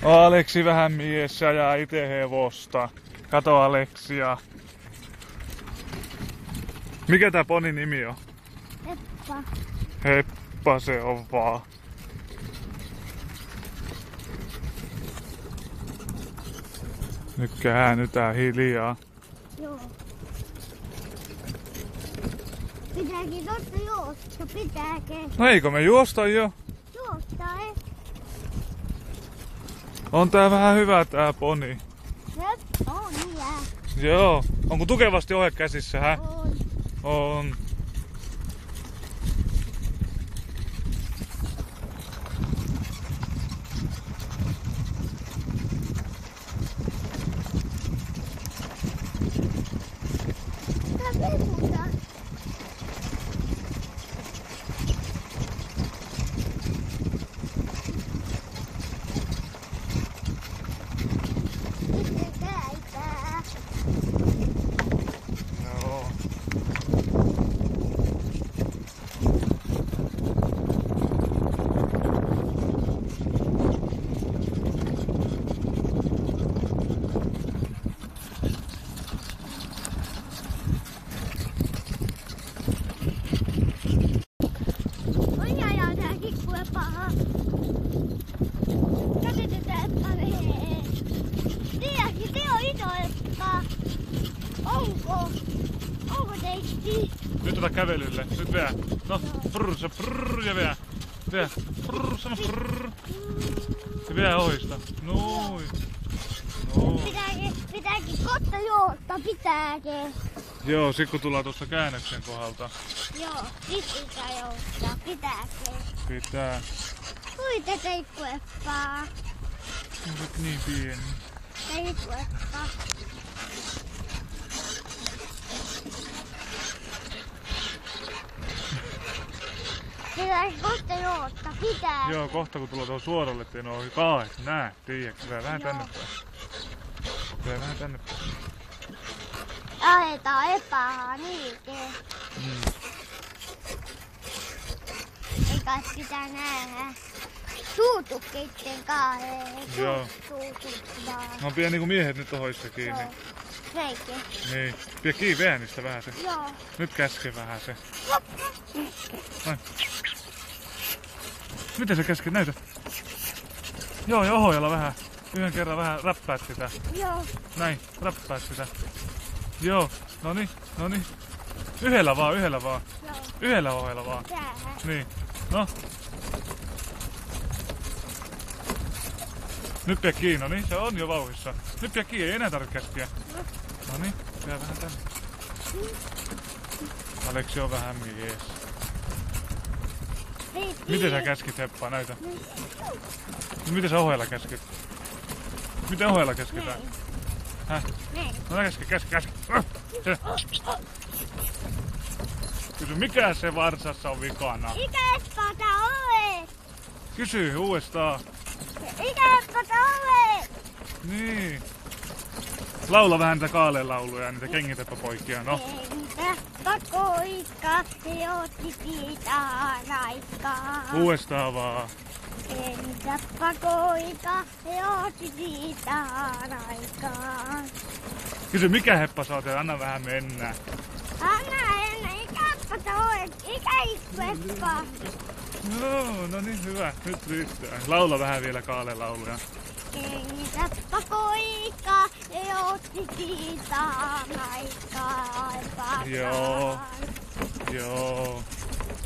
Aleksi vähän mies ja ite hevosta. Kato Aleksia. Mikä tää ponin nimi on? Heppa. Heppa se on vaan. Nyt käännytään hiljaa. Joo. Pitääkin tosta juosta, pitääkin. No eikö me juosta jo? Juosta, ei. On tää vähän hyvä tää poni. Jep, on hyvä. Joo. Onko tukevasti ohe käsissä, hä? On. On. Tää pesuta. Sitten käйтää. Joo. Oi ajaa tää kikkue paha. Käsitetään palee. Tiedäkin, se on iso eppa. Onko teisti? Nyt ota kävelylle. Nyt veä. No, prrr, se prrr ja veä. Veä. Prrr, sano prrr. Ja veä ohista. Noin. Noin. Pitääkin kotta juosta, pitääkin. Joo, sit kun tullaan tuosta käännöksen kohdalta. Joo, sit pitää juosta, pitääkin. Pitää. Ui, te teikkueppaa. Nyt niin pieni. Teikkueppaa. Pitääkin kotta juosta, pitääkin. Joo, kohta kun tullaan tuohon suoralle, ettei ne ohi kaahet. Nää, tiiäks? Vähän Joo. tänne päin. Vähän tänne päin. Ajetaan epää niinkään. Ei kai pitää nähdä. Suutukkeitten kahden. Joo. Suutukkaa. No on pieni niinku miehet nyt ohoissa kiinni. Joo. Reikä. Niin. Pidä kiinni väänistä vähän se. Joo. Nyt käske vähän se. Noin. Miten sä käsket? Näytä. Joo, ja ohojalla vähän. Yhden kerran vähän räppäät sitä. Joo. Näin, räppäät sitä. Joo, noni, noni. Yhdellä vaan. Joo. Yhdellä ohjella vaan. Tähän. Niin. No. Nyt pidä kiinni, no niin, se on jo vauhissa. Nyt pidä kiinni, ei enää tarvitse käskiä. No niin, pidä vähän tänne. Aleksi on vähän mies. Miten sä käskit Heppaa, näytä? Miten sä ohjella käskit? Miten ohjella käskitään? Häh? Näin. No käski. Kysy, mikä se varsassa on vikana? Mikä eppa tää ole? Kysy uudestaan. Mikä eppa tää ole? Niin. Laula vähän niitä Kaaleen lauluja ja niitä kengitepäpoikia, no. Entäpä koika, se otti siitä aikaa. Uudestaan vaan. Entäpä koika, se otti siitä aikaa. Kysy, mikä Heppa sä oot ja anna vähän mennä. Anna ennen, ikäpä tää ole, ikäikkueppa. No niin hyvä. Nyt riittää. Laula vähän vielä Kaaleen lauluja. Entäpä koika, se otti siitä aikaa. Joo. Joo.